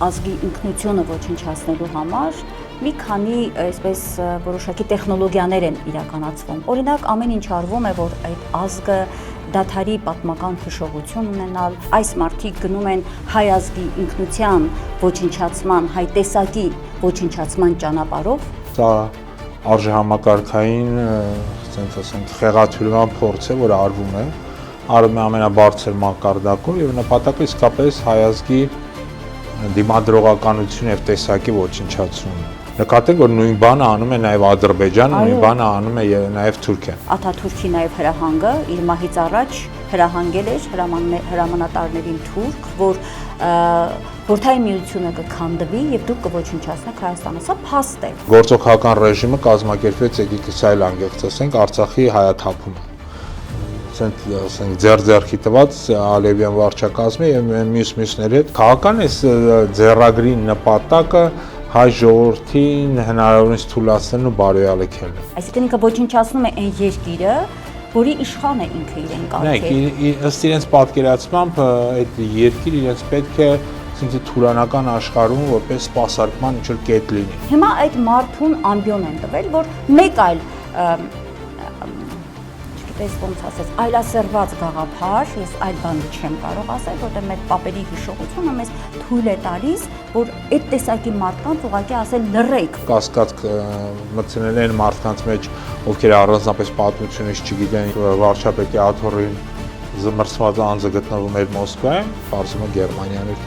ազգի ինքնությունը ոչնչացնելու համար մի քանի այսպես որոշակի տեխնոլոգիաներ են իրականացվում։ Օրինակ, ամեն ինչ արվում է, որ այդ ազգը դադարի պատմական հիշողություն ունենալ, այս մարդիկ գնում են հայ ազգի ինքնության ոչնչացման, հայ տեսակի ոչնչացման ճանապարհով։ Սա արժեհամակարգային, ասենք ասենք, խեղաթյուրման փորձ է, որը արվում է ամենաբարձր մակարդակով եւ նպատակը իսկապես հայ ազգի դիմադրողականություն եւ տեսակի ոչնչացումն է։ Նկատենք, որ նույն բանը անում է նաև Ադրբեջանը, նույն բանը անում է նաև Թուրքիան։ Աթաթուրքի նաև հրահանգը իր մահից առաջ հրահանգել էր հրամանատարներին թուրք, որ Խորհրդային Միությունը կքանդվի եւ դուք կոչնչացնեք Հայաստանը։ Սա փաստ է։ Գործողական ռեժիմը կազմակերպվեց, եկեք այլ անգամ ասենք, Արցախի հայաթափումը։ Ասենք ձեռքի տված Ալևյան վարչակազմի եւ մյուսների հետ քաղաքական է ձեռագրի նպատակը հայ ժողովրդին հնարավորինս թույլատրելն ու բարոյալքելն է։ Այսինքն ինքը ոչնչացնում է այն երկիրը, որի իշխան է ինքը իրեն կարգել։ Ըստ իրենց պատկերացմամբ այդ երկիրը իրենց պետք է թուրանական աշխարհում որպես սպասարկման ինչ-որ կետ լինի։ Հիմա այդ մարդուն ամբիոն են տվել, որ մեկ այլ չգիտես ոնց ասես, այլասերված գաղափար, ես այլ բան չեմ կարող ասել, որտեղ մեր պապերի հիշողությունը մեզ թույլ է տալիս, որ այդ տեսակի մարդկանց ուղղակի ասել լռեք։ Կասկած մտցնել են մարդկանց մեջ, ովքեր առանձնապես պատմությունից չգիտեն, վարչապետի աթոռին զմրցված անձը գտնվում էր Մոսկվայում, Ֆարսումը Գերմանիան էր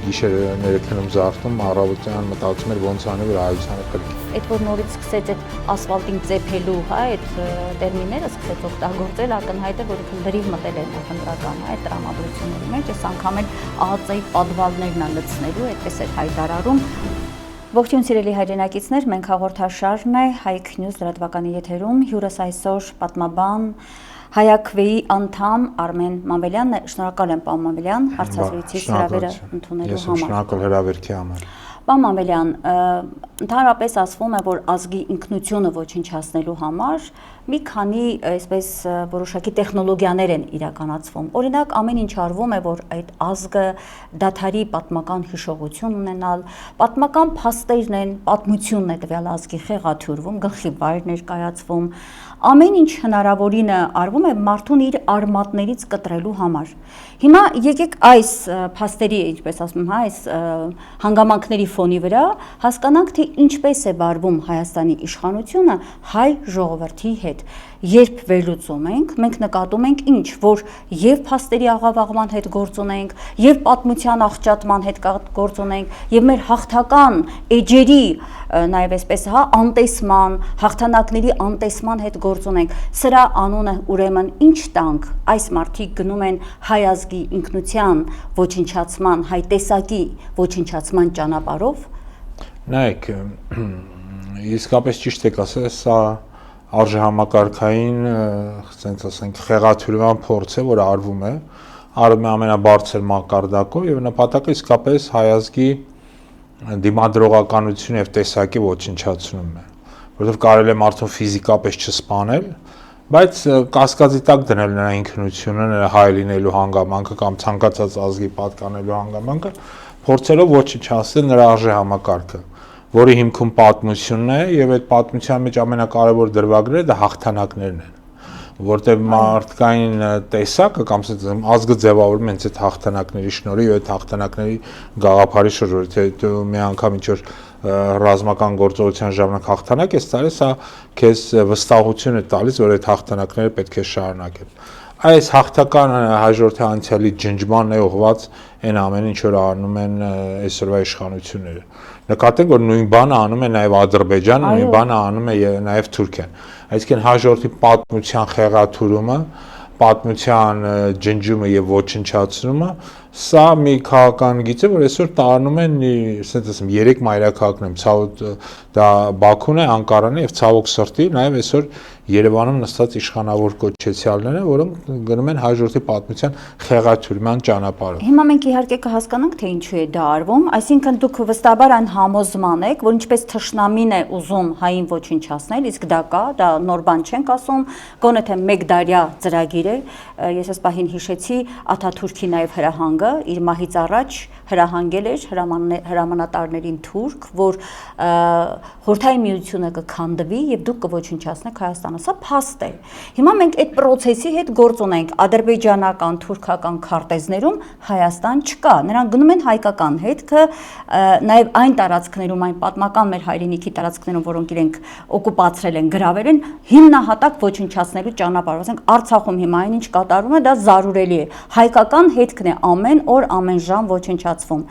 գիշերները քնում զարթնում, առավոտյան մտածում էր ոնց անի որ հայությանը կրկի։ Այդ որ նորից սկսեց այդ ասֆալտին ծեփելու, այդ տերմինները սկսեց օգտագործել, ակնհայտ է, որ լրիվ մտել է նախընտրական, այդ տրամադրությունների մեջ, այս անգամ էլ ԱԱԾ-ի պատվալներն են լցնելու, այդպես էր հայտարարում։ Ողջույն սիրելի հայրենակիցներ, մենք հաղորդաշարն է Հայք Նյուզ լրատվականի եթերում, հյուրս այսօր պատմաբան Հայաքվեի անդամ Արմեն Մամելյանն է, շնորհակալ եմ պարոն Մամելյան, հարցազրույցի հրավերը ընդունելու համար։ Ես շնորհակալ հրավերքի համար։ Պարոն Մամելյան, ընդհանրապես ասվում է, որ ազգի ինքնությունը ոչնչացնելու համար մի քանի այսպես որոշակի տեխնոլոգիաներ են իրականացվում։ Օրինակ, ամեն ինչ արվում է, որ այդ ազգը դադարի պատմական հիշողություն ունենալ, պատմական փաստերն են, պատմությունն է տվյալ ազգի խեղաթյուրվում, գլխի վայր ներկայացվում, ամեն ինչ հնարավորինը արվում է մարդուն իր արմատներից կտրելու համար։ Հիմա եկեք այս փաստերի, ինչպես ասում եմ, այս հանգամանքների ֆոնի վրա հասկանանք, թե ինչպես է վարվում Հայաստանի իշխանությունը հայ ժողովրդի հետ։ Երբ վերլուծում ենք, մենք նկատում ենք ինչ, որ եւ փաստերի աղավաղման հետ գործ ունենք, եւ պատմության աղճատման հետ գործ ունենք, եւ մեր հաղթական էջերի նաեւ այսպես անտեսման, հաղթանակների անտեսման հետ գործ ունենք։ Սրա անունը ուրեմն ինչ տանք, այս մարդիկ գնում են հայ ազգի ինքնության ոչնչացման, հայ տեսակի ոչնչացման ճանապարհով։ Նայեք, իսկապես ճիշտ եք ասել, սա արժեհամակարգային, ասենք ասենք, խեղաթյուրման փորձ է, որը արվում է ամենաբարձր մակարդակով եւ նպատակը իսկապես հայ ազգի դիմադրողականություն եւ տեսակի ոչնչացումն է, որովհետեւ կարելի է մարդուն ֆիզիկապես չսպանել, բայց կասկածի տակ դնել նրա ինքնությունը, նրա հայ լինելու հանգամանքը կամ ցանկացած ազգի պատկանելու հանգամանքը, փորձելով ոչնչացնել նրա արժեհամակարգը, որի հիմքում պատմությունն է եւ այդ պատմության մեջ ամենակարևոր դրվագները դա հաղթանակներն են, որտեղ մարդկային տեսակը կամ ազգը ձևավորվում է այդ հաղթանակների շնորհիվ, այդ հաղթանակների գաղափարի շնորհիվ, թե դու մի անգամ ինչ որ ռազմական գործողության ժամանակ հաղթանակ ես տալիս, սա քեզ վստահություն է տալիս, որ այդ հաղթանակները պետք է շարունակել։ Այս հաղթական հաջորդի անցյալի ջնջման է ուղղված այն ամենը, ինչ որ անում են այսօրվա իշխանությունները։ Նկատենք, որ նույն բանը անում է նաև Ադրբեջանը, նույն բանը անում է նաև Թուրքիան։ Այսինքն հաջորդի պատմության խեղաթյուրումը, պատմության ջնջումը եւ ոչնչացումը, սա մի քաղաքական գիծ է, որ այսօր տարնում են, ասենք ասեմ, 3 մայրաքաղաքներ, ցավոք դա Բաքուն է, Անկարան է եւ ցավոք սրտի նաեւ այսօր Երևանում նստած իշխանավոր կոչեցյալները, որոնք գնում են հաջորդի պատմության խեղաթյուրման ճանապարհով։ Հիմա մենք իհարկե կհասկանանք, թե ինչու է դա արվում, այսինքն դուք վստահաբար այն համոզման եք, որ ինչպես թշնամին է ուզում հային ոչնչացնել, իսկ դա կա, դա նոր բան չենք ասում, գոնե թե մեկ դարյա ծրագիր է, ես այս պահին հիշեցի Աթաթուրքի նաև հրահանգը, վրանգը իր մահից առաջ հրահանգել էր հրամանատարներին թուրք, որ Խորհրդային Միությունը կքանդվի եւ դուք կոչնչացնեք Հայաստանը։ Սա փաստ է։ Հիմա մենք այդ process-ի հետ գործ ունենք ադրբեջանական, թուրքական քարտեզներում Հայաստան չկա։ Նրանք գնում են հայկական հետքը, նաեւ այն տարածքներում, այն պատմական մեր հայրենիքի տարածքներում, որոնք իրենք օկուպացրել են, գրավել են, հիմնահատակ ոչնչացնելու ճանապարհով։ Ասենք Արցախում հիմա այնինչ կատարվում է, դա զարուրելի է։ Հայկական հետքն է ամեն օր, ամեն ժամ ոչնչացվում։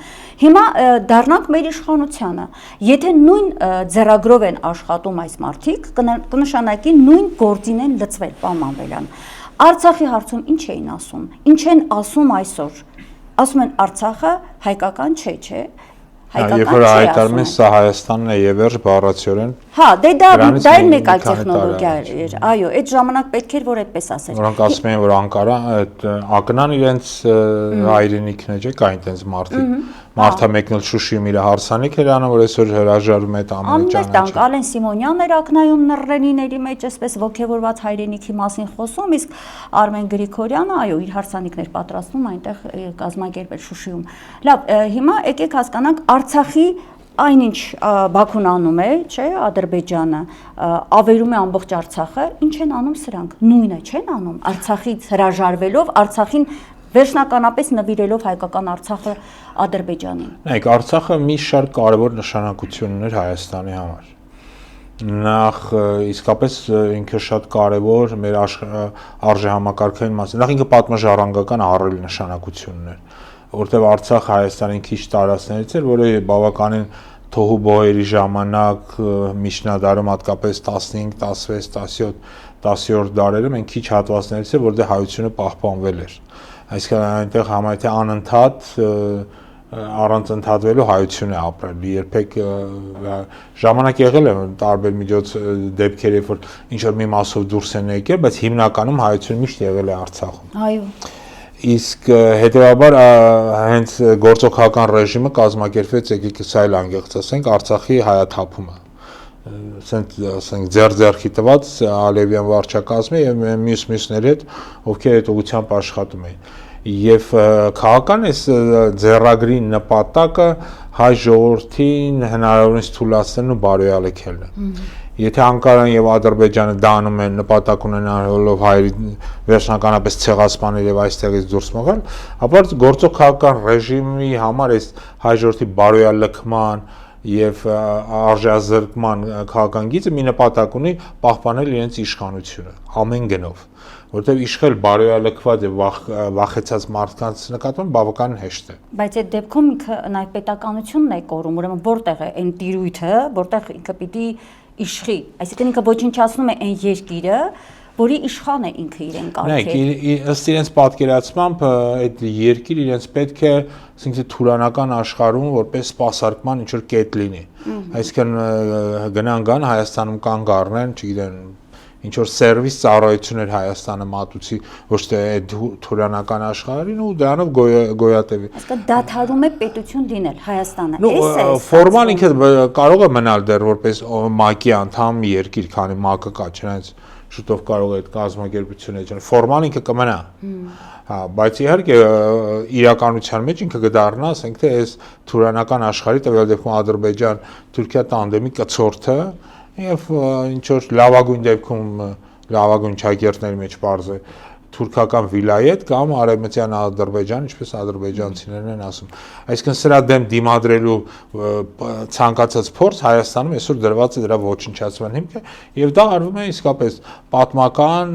Հիմա դառնանք մեր իշխանությանը։ Եթե նույն ձեռագրով են աշխատում այս մարդիկ, կնշանակի նույն գործին են լծվել, պարոն Մանվելյան։ Արցախի հարցում ինչ էին ասում։ Ինչ են ասում այսօր։ Ասում են Արցախը հայկական չէ, չէ։ Երբ որ հայտարարում են սա Հայաստանն է եւ վերջ բառացիորեն։ Հա, դա էլ մեկ այլ տեխնոլոգիա էր։ Այո, այդ ժամանակ պետք էր որ այդպես ասեր։ Որոնք ասում են որ Անկարա այդ ակնան իրենց հայրենիքն է, չէ՞, կա այնտենց մարդիկ։ Մարդը մեկնել Շուշիում իր հարսանիք էր անում, որ այսօր հրաժարվում է ամենը ճանաչել։ Ալեն Սիմոնյանն էր ակնայում նռենիների մեջ այսպես ոգևորված հայրենիքի մասին խոսում, իսկ Արմեն Գրիգորյանը, այո, իր հարսանիքներ պատրաստում այնտեղ կազմակերպել Շուշիում։ Լավ, հիմա եկեք հասկանանք Արցախի այնինչ Բաքուն անում է, չէ, Ադրբեջանը ավերում է ամբողջ Արցախը, ինչ են անում սրանք։ Նույնը չեն անում Արցախից հրաժարվելով, Արցախին վերջնականապես նվիրելով հայկական Արցախը Ադրբեջանին։ Նայեք, Արցախը մի շարք կարևոր նշանակություն ուներ Հայաստանի համար։ Նախ իսկապես ինքը շատ կարևոր մեր արժեհամակարգային մասին։ Նախ ինքը պատմաժառանգական առել նշանակություն ուներ, որտեղ Արցախը Հայաստանին քիչ տարածներից էր, որը բավականին թոհու բոհերի ժամանակ միջնադարում հատկապես 15, 16, 17, 10-րդ դարերում են քիչ հատվածներից էր, որտեղ հայությունը պահպանվել էր։ Այսինքն այնտեղ համայնքի անընդհատ առանց ընդհատվելու հայություն է ապրել։ Երբեք ժամանակ եղել է տարբեր միջոց դեպքեր, երբ որ ինչ որ մի մասով դուրս են եկել, բայց հիմնականում հայությունը միշտ եղել է Արցախում։ Այո։ Իսկ հետեւաբար հենց գործողական ռեժիմը կազմակերպվեց, եկեք սա էլ անգեղծ ասենք, Արցախի հայաթափումը։ Ասենք ձեռքի տված Ալևյան վարչակազմի եւ մյուսների հետ, ովքեր այդ ուղղությամբ աշխատում էին։ Եվ քաղաքական այս ձեռագրի նպատակը հայ ժողովրդին հնարավորինս թույլատրելն ու բարոյալքելն է։ Եթե Անկարան եւ Ադրբեջանը դա անում են նպատակ ունենալով հայերի վերջնականապես ցեղասպանել եւ այստեղից դուրս մղել, ապա գործող քաղաքական ռեժիմի համար այս հայ ժողովրդի բարոյալքման եւ արժեազրկման քաղաքական գիծը մի նպատակ ունի պահպանել իրենց իշխանությունը ամեն գնով, որտեղ իշխել բարոյալքված եւ վախեցած մարդկանց նկատմամբ բավականին հեշտ է։ Բայց այդ դեպքում ինքը նաեւ պետականությունն է կորում, ուրեմն որտեղ է այն տիրույթը, որտեղ ինքը պիտի իշխի, այսինքն ինքը ոչնչացնում է այն երկիրը, որի իշխան է ինքը իրեն կարգել։ Նայեք, ըստ իրենց պատկերացմամբ այդ երկիր իրենց պետք է, ասենք թուրանական աշխարհում որպես սպասարկման ինչ որ կետ լինի։ Այսինքն գնան գան Հայաստանում կանգ առնեն, չգիտեմ, ինչ որ սերվիս ծառայություններ Հայաստանը մատուցի, ոչ թե այդ թուրանական աշխարհին ու դրանով գոյատևի։ Այսինքն դադարում է պետություն լինել Հայաստանը։ Ֆորմալ ինքը կարող է մնալ դեռ որպես ՄԱԿ-ի անդամ երկիր, քանի ՄԱԿ-ը կա, չնայած շուտով կարող է այդ կազմակերպությունը ճանաչել։ Ֆորմալ ինքը կմնա։ Հա, բայց իհարկե իրականության մեջ ինքը կդառնա, ասենք թե այս թուրանական աշխարհի տվյալ դեպքում Ադրբեջան-Թուրքիա տանդեմի կցորդը եւ ինչ որ լավագույն դեպքում լավագույն ճակերտների մեջ բարձ է թուրքական վիլայետ կամ արևմտյան Ադրբեջան, ինչպես ադրբեջանցիներն են ասում։ Այսինքն սրա դեմ դիմադրելու ցանկացած փորձ Հայաստանում այսօր դրված է դրա ոչնչացման հիմքը եւ դա արվում է իսկապես պատմական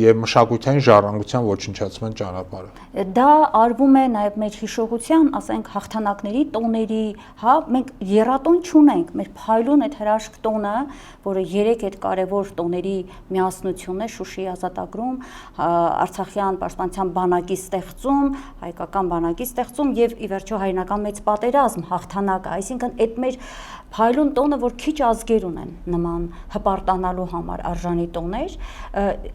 եւ մշակութային ժառանգության ոչնչացման ճանապարհով։ Դա արվում է նաեւ մեր հիշողության, ասենք հաղթանակների տոների, հա, մենք երատոն չունենք, մեր փայլուն այդ հրաշք տոնը, որը 3 այդ կարևոր տոների միասնությունն է Շուշիի ազատագրում, Արցախյան պաշտպանության բանակի ստեղծում, հայկական բանակի ստեղծում եւ ի վերջո հայրենական մեծ պատերազմ, հաղթանակը, այսինքն այդ մեր փայլուն տոնը, որ քիչ ազգեր ունեն նման հպարտանալու համար արժանի տոներ,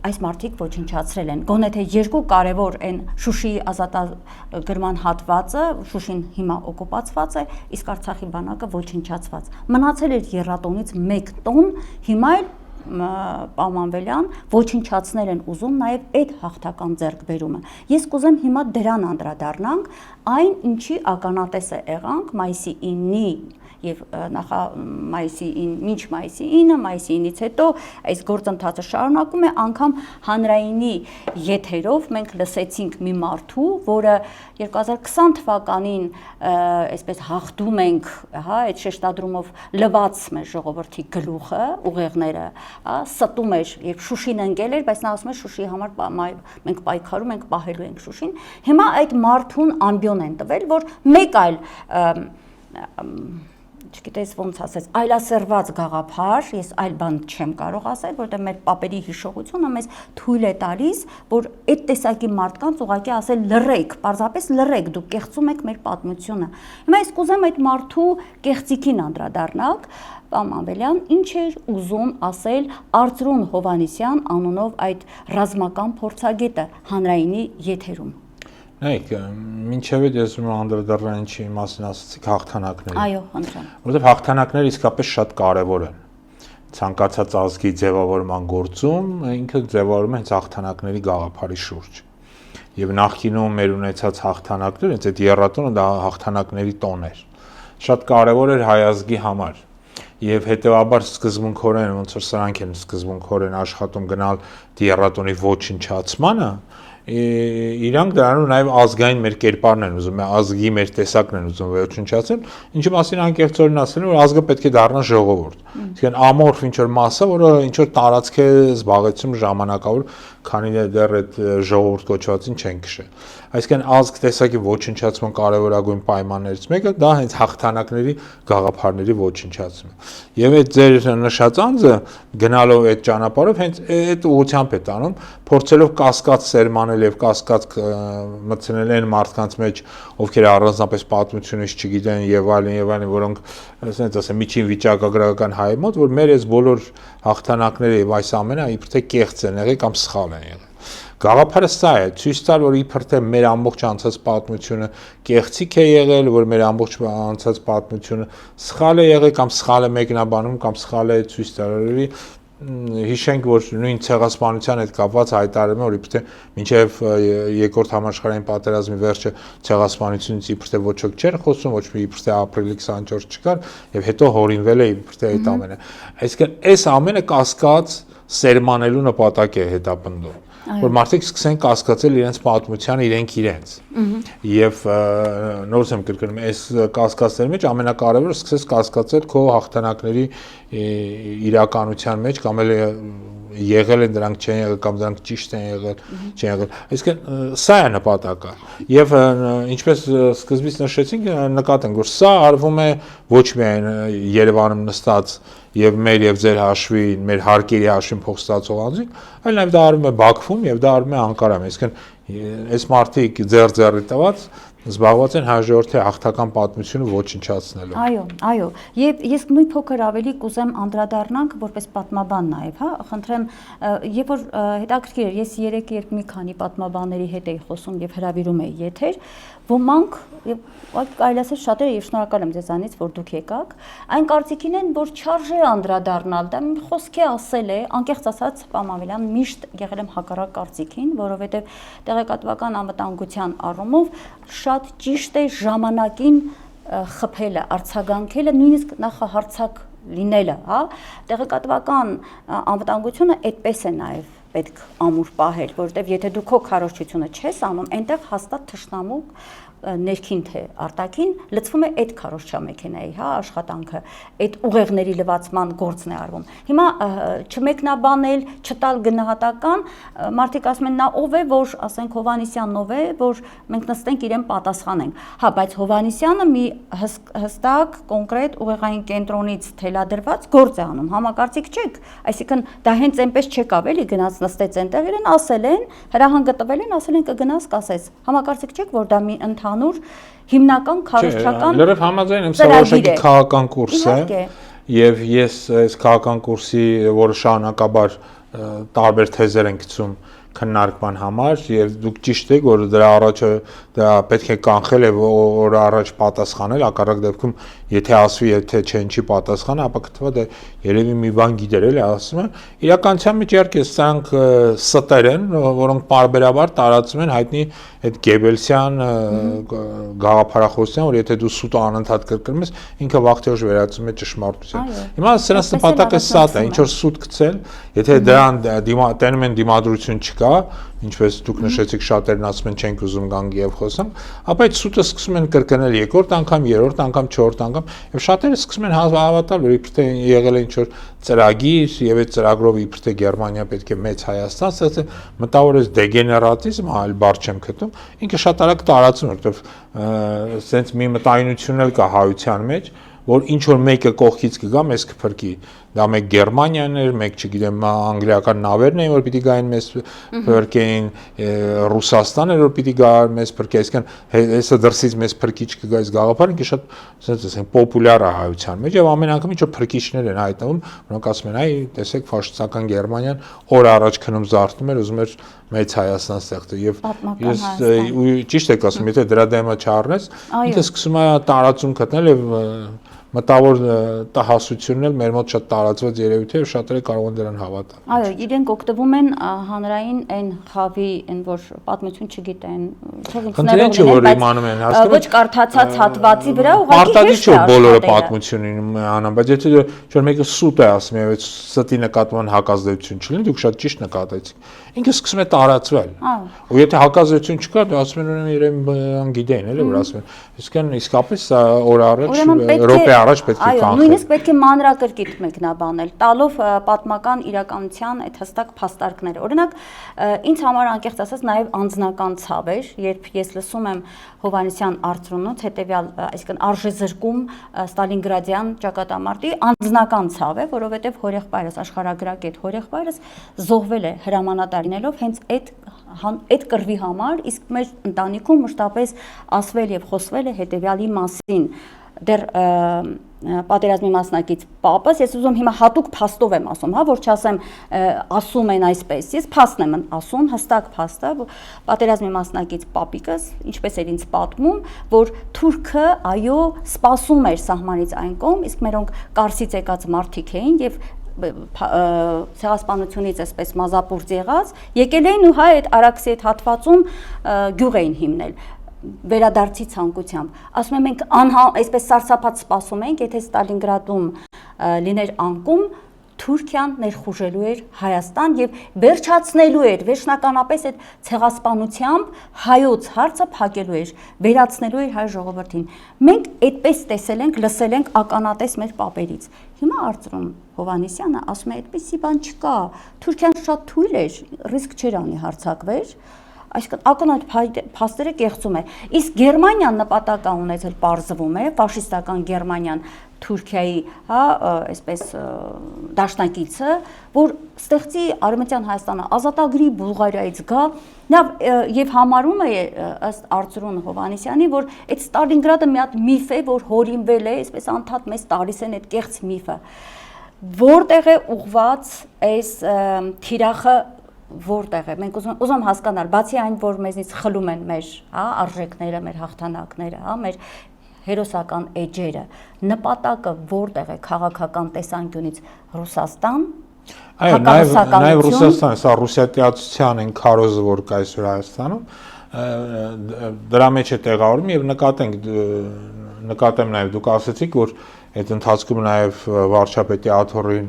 այս մարդիկ ոչնչացրել են։ Գոնե թե 2 կարևոր այն Շուշիի ազատագրման հատվածը, Շուշին հիմա օկուպացված է, իսկ Արցախի բանակը ոչնչացված։ Մնացել էր երատոնից 1 տոն, հիմա էլ Պամանվելյան ոչնչացնել են ուզում նաև այդ հաղթական ձեռքբերումը։ Ես կուզեմ հիմա դրան անդրադառնանք, այն ինչի ականատես է եղանք մայիսի 9-ի եւ մինչ մայիսի 9-ը, մայիսի 9-ից հետո այս գործընթացը շարունակում է, անգամ հանրայինի եթերով մենք լսեցինք մի մարդու, որը 2020 թվականին այսպես հաղթում ենք, հա, այդ շեշտադրումով լվաց մեր ժողովրդի գլուխը, ուղեղները, հա, ստում էր, երբ Շուշին ընկել էր, բայց նա ասում էր Շուշիի համար մենք պայքարում ենք, պահելու ենք Շուշին։ Հիմա այդ մարդուն ամբիոն են տվել, որ մեկ այլ չգիտես ոնց ասես, այլասերված գաղափար, ես այլ բան չեմ կարող ասել, որտեղ մեր պապերի հիշողությունը մեզ թույլ է տալիս, որ այդ տեսակի մարդկանց ուղղակի ասել լռեք, պարզապես լռեք, դուք կեղծում եք մեր պատմությունը։ Հիմա ես կուզեմ այդ մարդու կեղծիքին անդրադառնալ, պարոն Մանվելյան, ինչ էր ուզում ասել Արծրուն Հովհաննիսյան անունով այդ ռազմական փորձագետը հանրայինի եթերում։ Նայեք, մինչև այդ ես ուզում եմ անդրադառնալ ինչի մասին ասացիք հաղթանակների։ Այո, խնդրեմ։ Որովհետև հաղթանակները իսկապես շատ կարևոր են։ Ցանկացած ազգի ձևավորման գործում ինքը ձևավորում է հենց հաղթանակների գաղափարի շուրջ։ Եվ նախկինում մեր ունեցած հաղթանակները, հենց այդ եռատոնը դա հաղթանակների տոն էր։ Շատ կարևոր էր հայ ազգի համար։ Եվ հետեւաբար սկզբունքորեն ոնց որ սրանք են սկզբունքորեն աշխատում գնալ եռատոնի ոչնչացմանը, իրանք դրանով նաև ազգային մեր կերպարն են ուզում, ազգի մեր տեսակն են ուզում ոչնչացնել, ինչի մասին անկեղծորեն ասել են, որ ազգը պետք է դառնա ժողովուրդ։ Այսինքն ամորֆ ինչ որ մասը, որը ինչ որ տարածք է զբաղեցնում ժամանակավոր, քանի դեռ այդ ժողովուրդ կոչվածին չեն քշել։ Այսինքն ազգ տեսակի ոչնչացման կարևորագույն պայմաններից մեկը դա հենց հաղթանակների գաղափարների ոչնչացումն է։ Եվ այդ ձեր նշած անձը գնալով այդ ճանապարհով հենց այդ ուղղությամբ է տանում, փորձելով կասկած սերմանել եւ կասկած մտցնել այն մարդկանց մեջ, ովքեր առանձնապես պատմությունից չգիտեն եւ այլն, որոնք ասենց ասեմ միջին վիճակագրական հայ մոտ, որ մեր այս բոլոր հաղթանակները եւ այս ամենը իբր թե կեղծ են եղել կամ սխալ են եղել։ Գաղափարը սա է, ցույց տալ, որ իբր թե մեր ամբողջ անցած պատմությունը կեղծիք է եղել, որ մեր ամբողջ անցած պատմությունը սխալ է եղել կամ սխալ է մեկնաբանում կամ սխալ է ցույց տալու։ Հիշենք, որ նույն ցեղասպանության հետ կապված հայտարարում է, որ իբր թե մինչև երկրորդ համաշխարհային պատերազմի վերջը ցեղասպանությունից իբր թե ոչ ոք չէր խոսում, ոչ մի իբր թե ապրիլի 24 չկար եւ հետո հորինվել է իբր թե այդ ամենը։ Այսինքն այս ամենը կասկած սերմանելու նպատակ է հետապնդում, որ մարդիկ սկսեն կասկածել իրենց պատմությանը իրենց։ Եւ նորից եմ կրկնում, այս կասկածների մեջ ամենակարևորը սկսես կասկածել քո հաղթանակների իրականության մեջ կամ էլ եղել են դրանք չեն եղել կամ դրանք ճիշտ են եղել, չեն եղել։ Այսինքն սա է նպատակը։ Եվ ինչպես սկզբից նշեցինք, նկատենք, որ սա արվում է ոչ միայն Երևանում նստած եւ մեր եւ ձեր հաշվին, մեր հարկերի հաշվին փող ստացող անձինք, այլ նաեւ դա արվում է Բաքվում եւ դա արվում է Անկարայում։ Այսինքն այս մարդիկ ձեռ-ձեռի տված զբաղված են հաջորդի հաղթական պատմությունը ոչնչացնելու։ Այո, եւ ես մի փոքր ավելի կուզեմ անդրադառնանք որպես պատմաբան նաեւ, հա, խնդրեմ, երբ որ հետաքրքիր է, ես երեք մի քանի պատմաբանների հետ էի խոսում եւ հրավիրում էի եթեր, ոմանք եւ կարելի ասել շատերը եւ շնորհակալ եմ ձեզանից, որ դուք եկաք, այն կարծիքին են, որ չարժե անդրադառնալ, դա մի խոսքի ասել է, անկեղծ ասած, պարոն Մանվելյան, միշտ եղել եմ հակառակ կարծիքին, որովհետեւ տեղեկատվական անվտանգության առումով շատ ճիշտ է ժամանակին խփելը, արձագանքելը, նույնիսկ նախահարցակ լինելը, հա, տեղեկատվական անվտանգությունը այդպես է նաև պետք ամուր պահել, որովհետև եթե դու քո քարոզչությունը չես անում, այնտեղ հաստատ թշնամու ներքին թե արտաքին լցվում է այդ քարոզչամեքենայի, հա, աշխատանքը, այդ ուղեղների լվացման գործն է արվում։ Հիմա չմեկնաբանել, չտալ գնահատական, մարդիկ ասում են նա ով է, որ ասենք Հովհաննիսյանն ով է, որ մենք նստենք իրեն պատասխանենք։ Հա, բայց Հովհաննիսյանը մի հստակ, կոնկրետ ուղեղային կենտրոնից թելադրված գործ է անում, համակարծիք չեք, այսինքն դա հենց այնպես չեկավ էլի գնաց նստեց այնտեղ իրեն ասել են, հրահանգը տվել են, ասել են կգնաս կասես։ Համակարծիք չեք, որ դա մի ընդհանուր հիմնական քարոզչական լրիվ համաձայն եմ, սա որոշակի քաղաքական կուրս է եւ ես այս քաղաքական կուրսի, որը շարունակաբար տարբեր թեզեր են գցում, քննարկման համար եւ դուք ճիշտ եք որ դրա առաջը դա պետք է կանխել եւ օրը առաջ պատասխանել հակառակ դեպքում եթե ասվի եթե չեն չի պատասխանը ապա կթվա դա երևի մի բան գիտեր էլի ասում են իրականության մեջ իհարկե սրանք ստեր են որոնք բարբերաբար տարածում են հայտնի այդ Գեբելսյան գաղափարախոսության որ եթե դու սուտը անընդհատ կրկնում ես ինքը վաղտեж վերածում է ճշմարտության հիմա սրանց նպատակը սա է ինչ որ սուտ գցել եթե դրան տենում են դիմադրություն չկա ինչպես դուք նշեցիք շատերն ասում են չենք ուզում գանք եւ խոսանք ապա այդ սուտը սկսում են կրկնել երկրորդ անգամ երրորդ անգամ չորրորդ անգամ եւ շատերը սկսում են հավատալ որ իբրե եղել է ինչ որ ծրագիր եւ այդ ծրագրով իբրե Գերմանիա պետք է մեծ Հայաստան ստեղծի մտավորես դեգեներատիզմ այլ բառ չեմ գտնում ինքը շատ արագ տարածում որովհետեւ սենց մի մտայնություն էլ կա հայության մեջ որ ինչ որ մեկը կողքից կգա մեզ կփրկի դա մեկ Գերմանիան էր մեկ չգիտեմ անգլիական նավերն էին որ պիտի գային մեզ փրկեին Ռուսաստանը որ պիտի գա մեզ փրկի այսինքն հեսա դրսից մեզ փրկիչ կգա այս գաղափարը ինքը շատ ասենց ասենք պոպուլյար է հայության մեջ եւ ամեն անգամ ինչ որ փրկիչներ են հայտնվում որոնք ասում են այ տեսեք ֆաշիստական Գերմանիան օր առաջ քնում զարթնում էր ուզում էր մեծ Հայաստան ստեղծել եւ ես ճիշտ եք ասում եթե դրա դեմը չառնես ինքը սկսում է տարածում գտնել եւ մտավոր տհասությունն էլ մեր մոտ շատ տարածված երևույթ է եւ շատերը կարող են դրան հավատալ այո իրենք օգտվում են հանրային այն խավի այն որ պատմություն չգիտեն ոչ կարդացած հատվածի վրա ուղղակի հեշտ է բոլորը պատմությունին անան բայց եթե որ մեկը սուտ է ասում եւ ստի նկատման հակազդեցություն չլինի դուք շատ ճիշտ նկատեցիք ինքը սկսում է տարածվել ու եթե հակազդեցություն չկա դու ասում են ուրեմն երևի գիտեն էլի որ ասում են իսկան իսկապես սա օր առաջ ռոպե առաջ պետք է կանխել նույնիսկ պետք է մանրակրկիտ մեկնաբանել տալով պատմական իրականության այդ հստակ փաստարկները օրինակ ինձ համար անկեղծ ասած նաև անձնական ցավ էր երբ ես լսում եմ Հովհաննիսյան Արծրունուց հետեւյալ այսինքն արժեզրկում Ստալինգրադյան ճակատամարտի անձնական ցավ է որովհետև հորեղբայրս աշխարհագրագետ հորեղբայրս զոհվել է հրամանատար լինելով հենց այդ կռվի համար իսկ մեր ընտանիքում մշտապես ասվել եւ խոսվել է հետեւյալի մասին դեռ պատերազմի մասնակից պապս ես ուզում հիմա հատուկ փաստով եմ ասում հա որ չասեմ ասում են այսպես ես փաստն եմ ասում հստակ փաստը պատերազմի մասնակից պապիկս ինչպես էր ինձ պատմում որ թուրքը այո սպասում էր սահմանից այն կողմ իսկ մերոնք Կարսից եկած մարդիկ էին եւ ցեղասպանությունից այսպես մազապուրձ եղած եկել էին ու հայ այդ Արաքսի այդ հատվածում գյուղ էին հիմնել վերադարձի ցանկությամբ ասում եմ մենք այսպես սարսափած սպասում ենք եթե Ստալինգրադում լիներ անկում Թուրքիան ներխուժելու էր Հայաստան եւ վերջացնելու էր վերջնականապես այդ ցեղասպանությամբ հայոց հարցը փակելու էր վերացնելու էր հայ ժողովրդին մենք այդպես տեսել ենք լսել ենք ականատես մեր պապերից հիմա Արծրուն Հովհաննիսյանը ասում է այդպեսի բան չկա Թուրքիան շատ թույլ էր ռիսկ չէր անի հարձակվեր այսինքն ակնհայտ փաստերը կեղծում է իսկ Գերմանիան նպատակ ունեցել պարզվում է ֆաշիստական Գերմանիան Թուրքիայի հա այսպես դաշնակիցը որ ստեղծի Արևմտյան Հայաստանը ազատագրի Բուլղարիայից գա նա եւ համարում է ըստ Արծրուն Հովհաննիսյանի որ այդ Ստալինգրադը մի հատ միֆ է որ հորինվել է այսպես անդադ մեզ տալիս են այդ կեղծ միֆը որտեղ է ուղված այս թիրախը որտեղ է մենք ուզում հասկանալ բացի այն որ մեզնից խլում են մեր հա արժեքները մեր հաղթանակները հա մեր հերոսական էջերը նպատակը որտեղ է քաղաքական տեսանկյունից Ռուսաստան այո նաև Ռուսաստան սա ռուսիատիացության են քարոզը որ կա այսօր Հայաստանում դրա մեջ է տեղավորում եւ նկատեմ նաև դուք ասացիք որ այդ ընթացքում նաև վարչապետի աթոռին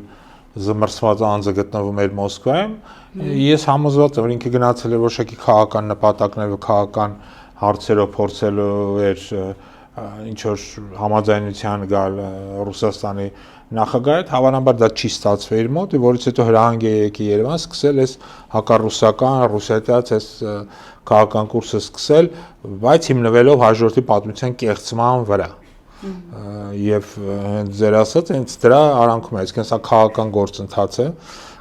զմրսված անձը գտնվում էր Մոսկվայում ես համոզված եմ որ ինքը գնացել է որոշակի քաղաքական նպատակներով քաղաքական հարցերով փորձելու էր ինչ որ համաձայնության գալ Ռուսաստանի նախագահի հետ հավանաբար դա չի ստացվել իր մոտ որից հետո հրահանգ է եկի Երևան սկսել այս հակառուսական ռուսիատիաց այս քաղաքական կուրսը սկսել բայց հիմնվելով հաջորդի պատմության կեղծման վրա եւ ձեր ասած հենց դրա արանքում է այսինքն սա քաղաքական գործընթաց է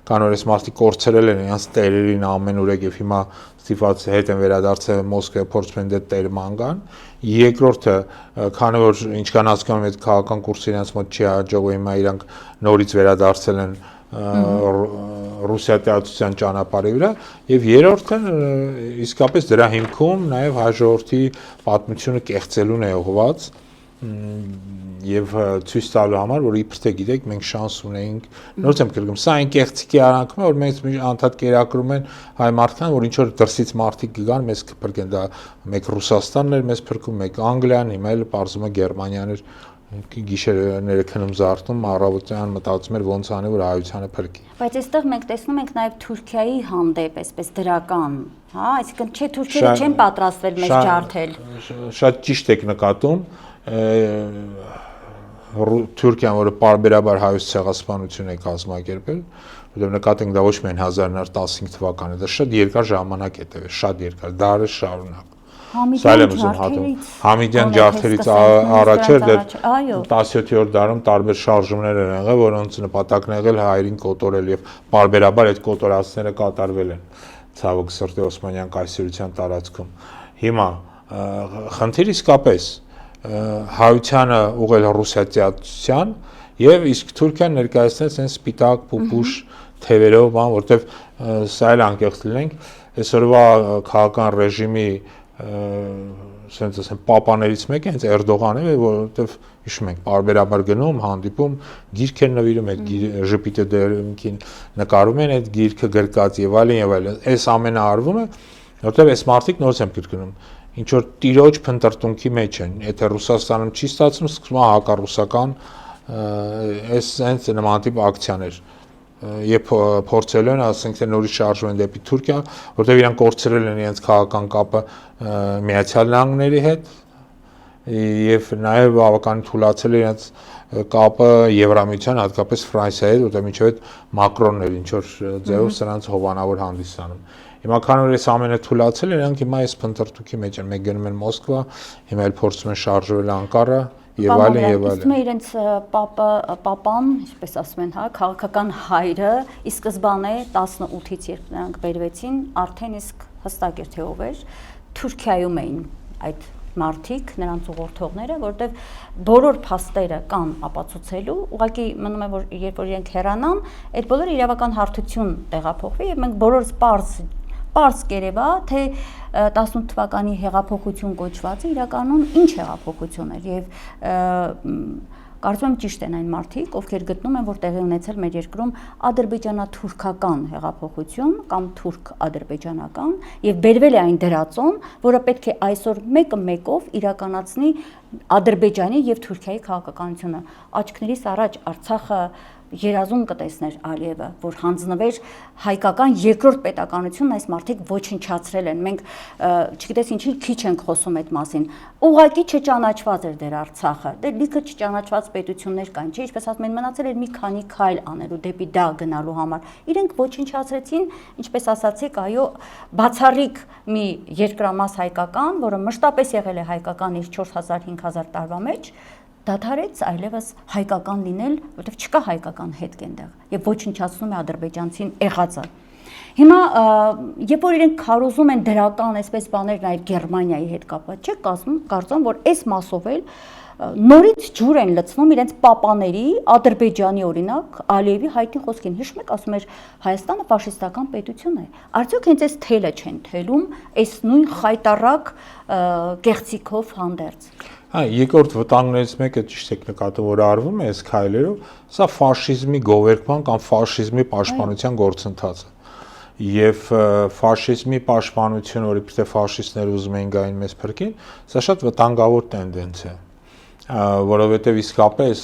կան որ այս մարդիկ կորցրել են իրենց տերերին ամենուրեք եւ հիմա ստիպված հետ են վերադարձել Մոսկվա փորձում են դե տեր մանգան երկրորդը քանի որ ինչքան հասկանում եմ այդ քաղաքական կուրսը իրենց մոտ չի հաջողվում հիմա իրանք նորից վերադարձել են ռուսիատեացության ճանապարհի վրա եւ երրորդը իսկապես դրա հիմքում նաեւ հաջորդի պատմությունը կեղծելուն է ուղղված եւ ցույց տալու համար, որ իբր թե գիտեք, մենք շանս ունեինք, նորից եմ կրկնում, սա այն կեղծիքի արանքում է, որ մենք անդադ կերակրում են հայ մարդկանց, որ ինչ որ դրսից մարդիկ կգան, մեզ կփրկեն, դա մեկ Ռուսաստանն էր, մեզ փրկում, մեկ Անգլիան, հիմա էլ բարձում է Գերմանիան էր, գիշերները քնում զարթնում, առավոտյան մտածում էր ոնց անի, որ հայությանը փրկի։ Բայց այստեղ մենք տեսնում ենք նաև Թուրքիայի հանդեպ այսպես դրական, հա, այսինքն չէ Թուրքիերը չեն պատրաստվել մեզ ջարդել։ Շատ ճիշտ եք նկատում, Թուրքիան, որը պարբերաբար հայոց ցեղասպանություն է կազմակերպել, որտեղ նկատենք դա ոչ միայն 1915 թվականն է, դա շատ երկար ժամանակ է տևել, շատ երկար, դարեր շարունակ։ Համիդյան ջարդերից առաջ էր դեռ 17-րդ դարում տարբեր շարժումներ են եղել, որոնց նպատակն է եղել հայերին կոտորել եւ պարբերաբար այդ կոտորածները կատարվել են ցավոք սրտի Օսմանյան կայսրության տարածքում։ Հիմա խնդիր իսկապես հայությանը ուղղել ռուսիատեացության եւ իսկ Թուրքիան ներկայացնեց այն սպիտակ պուպուշ թևերով, բան, որտեվ սա էլ անկեղծ լինենք, այսօրվա քաղաքական ռեժիմի ասենց ասեմ պապաներից մեկը հենց Էրդողանն է, որովհետեւ հիշում ենք, բարբերաբար գնում, հանդիպում, գիրք են նվիրում, այդ ժպիտը դերմքին նկարում են այդ գիրքը գրկած եւ այլն եւ այլն։ Այս ամենը արվում է, որտեւ այս մարդիկ նորից եմ կրկնում ինչ որ տիրոջ փնտրտունքի մեջ են, եթե Ռուսաստանում չի ստացվում, սկսում է հակառուսական այս հենց նման տիպ ակցիաներ եւ փորձելու են, ասենք թե նորից շարժվում են դեպի Թուրքիա, որտեղ իրանք կորցրել են իրենց քաղաքական կապը Միացյալ Նահանգների հետ եւ նաեւ բավականին թուլացել է իրենց կապը Եվրամիության, հատկապես Ֆրանսիայի հետ, որտեղ մինչեւ այդ Մակրոնն էր ինչ որ ձևով սրանց հովանավոր հանդիսանում։ Հիմա քանի որ այս ամենը թուլացել է, իրանք հիմա այս փնտրտուքի մեջ են, մեկ գնում են Մոսկվա, հիմա էլ փորձում են շարժվել Անկարա եւ այլն եւ այլն։ Իսկ իրենց պապան, ինչպես ասում են, հա, քաղաքական հայրը ի սկզբանե 18-ից երբ նրանք բերվեցին, արդեն իսկ հստակ էր թե ով էր, Թուրքիայում էին այդ մարդիկ, նրանց ուղղորդողները, որտեղ բոլոր փաստերը կան ապացուցելու, ուղղակի մնում է որ երբ որ իրենք հեռանան, այդ բոլորը իրավական հարթություն տեղափոխվի եւ մենք բոլորս պարզ կերևա, թե 18 թվականի հեղափոխություն կոչվածը իրականում ինչ հեղափոխություն էր եւ կարծում եմ ճիշտ են այն մարդիկ, ովքեր գտնում են, որ տեղի ունեցել մեր երկրում ադրբեջանա-թուրքական հեղափոխություն կամ թուրք-ադրբեջանական եւ բերվել է այն դրածոն, որը պետք է այսօր մեկը մեկով իրականացնի Ադրբեջանի եւ Թուրքիայի քաղաքականությունը։ Աչքներիս առաջ Արցախը երազում կտեսներ Ալիևը, որ հանձնվեր հայկական երկրորդ պետականությունն այս մարդիկ ոչնչացրել են։ Մենք չգիտես ինչի քիչ ենք խոսում այդ մասին։ Ուղղակի չճանաչված էր դեր Արցախը։ Դե լիքը չճանաչված պետություններ կան, չէ՞, ինչպես ասում են, մնացել էր մի քանի քայլ անելու դեպի դա գնալու համար։ Իրենք ոչնչացրեցին, ինչպես ասացիք, այո, բացառիկ մի երկրամաս հայկական, որը մշտապես եղել է հայկական իր 4000-5000 տարվա մեջ, դադարեց այլևս հայկական լինել, որովհետև չկա հայկական հետք այնտեղ եւ ոչնչացնում է ադրբեջանցին եղածը։ Հիմա երբ որ իրենք քարոզում են դրական այսպես բաներ նաեւ Գերմանիայի հետ կապված, չէ՞ կարծում որ այս մասով էլ նորից ջուր են լցնում իրենց պապաների Ադրբեջանի օրինակ Ալիևի հայտնի խոսքին, հիշում եք, ասում էր Հայաստանը ֆաշիստական պետություն է։ Արդյոք հենց այս թելը չեն թելում, այս նույն խայտարակ կեղծիքով հանդերձ։ Երկրորդ վտանգներից մեկը ճիշտ եք նկատում, որ արվում է այս քայլերով, սա ֆաշիզմի գովերքման կամ ֆաշիզմի պաշտպանության գործընթաց է։ Եվ ֆաշիզմի պաշտպանությունը, որի պիտի ֆաշիստները ուզում էին գային մեզ փրկին, սա շատ վտանգավոր տենդենս է, որովհետև իսկապես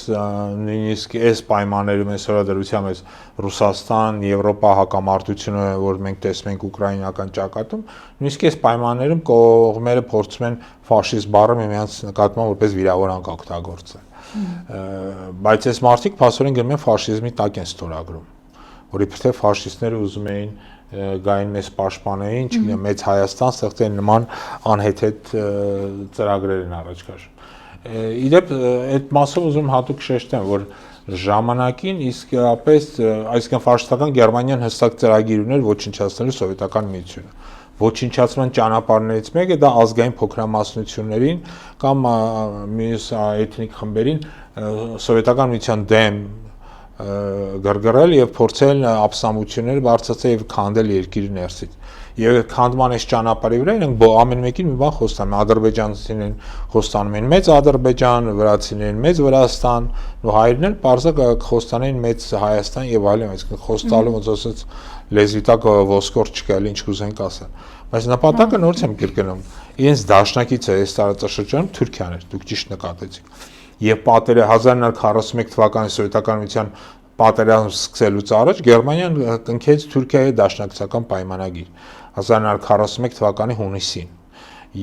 նույնիսկ այս պայմաններում այս հրադրությամբ այս Ռուսաստան, Եվրոպա հակամարտությունը, որ մենք տեսնում ենք ուկրաինական ճակատում, նույնիսկ այս պայմաններում կողմերը փորձում են ֆաշիստ բառը միմյանց նկատմամբ որպես վիրավորանք օգտագործել։ Բայց այս մարդիկ փաստորեն գնում են ֆաշիզմի տակ են ստորագրում, որի պիտի ֆաշիստները ուզում էին գային մեզ պաշտպանեին, չգիտեմ, մեծ Հայաստան ստեղծեն նման անհեթեթ ծրագրեր են առաջ քաշում։ Իդեպ այդ մասով ուզում հատուկ շեշտեմ, որ ժամանակին իսկապես, այսինքն ֆաշիստական Գերմանիան հստակ ծրագիր ուներ ոչնչացնելու սովետական միությունը։ Ոչնչացման ճանապարհներից մեկը դա ազգային փոքրամասնություններին կամ մյուս էթնիկ խմբերին սովետական միության դեմ գրգռել եւ փորձել ապսամություններ բարձրացնել եւ քանդել երկրի ներսից։ Եվ քանդման այս ճանապարհի վրա իրենք ամեն մեկին մի բան խոստանում են, ադրբեջանցիներին խոստանում են մեծ Ադրբեջան, վրացիներին մեծ Վրաստան, ու հայերն էլ բարձր խոստանեն մեծ Հայաստան եւ այլն, այսինքն խոստալու ոնց ասած լեզվի տակ ոսկոր չկա, ինչ կուզենք ասել։ Բայց նպատակը նորից եմ կրկնում, իրենց դաշնակիցը այս տարածաշրջանում Թուրքիան էր, դուք ճիշտ նկատեցիք։ Եվ պատերը 1941 թվականի սովետական միության պատերազմ սկսելուց առաջ Գերմանիան կնքեց Թուրքիայի դաշնակցական պայմանագիր 1941 թվականի հունիսին։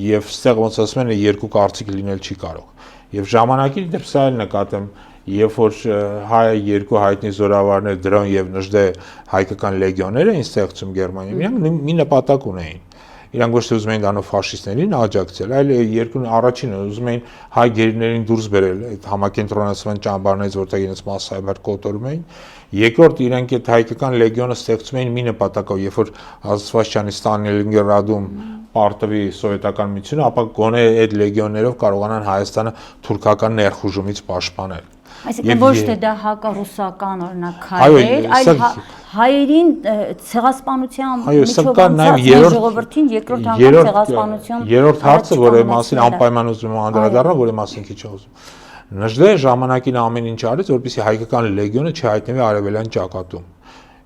Եվ ստեղ ոնց ասում են երկու կարծիք լինել չի կարող։ Եւ ժամանակի դեպ սա էլ նկատեմ, երբ որ երկու հայտնի զորավարներ Դրոն եւ Նժդե հայկական լեգիոներ էին ստեղծում Գերմանիայում, իրանք մի նպատակ ունեին։ Իրանք ոչ թե ուզում էին դանով ֆաշիստներին աջակցել, այլ երկրի առաջինը ուզում էին հայ գերիներին դուրս բերել այդ համակենտրոնացման ճամբարներից, որտեղ իրենց մասսայբար կոտորում էին։ Երկրորդ իրենք այդ հայկական լեգիոնը ստեղծում էին մի նպատակով, երբ որ Ազովստանի Ստալինգրադում պարտվի սովետական միությունը, ապա գոնե այդ լեգիոններով կարողանան Հայաստանը թուրքական ներխուժումից պաշտպանել։ Այսինքն ոչ թե դա հակառուսական օրինակ քայլեր, այլ հայերին ցեղասպանության միջոցով ժողովրդին երկրորդ անգամ ցեղասպանություն։ Երրորդ հարցը, որի մասին անպայման ուզում եմ անդրադառնալ, որի մասին քիչ ուզում։ Նժդե ժամանակին ամեն ինչ արեց, որպեսզի հայկական լեգիոնը չհայտնվի արևելյան ճակատում։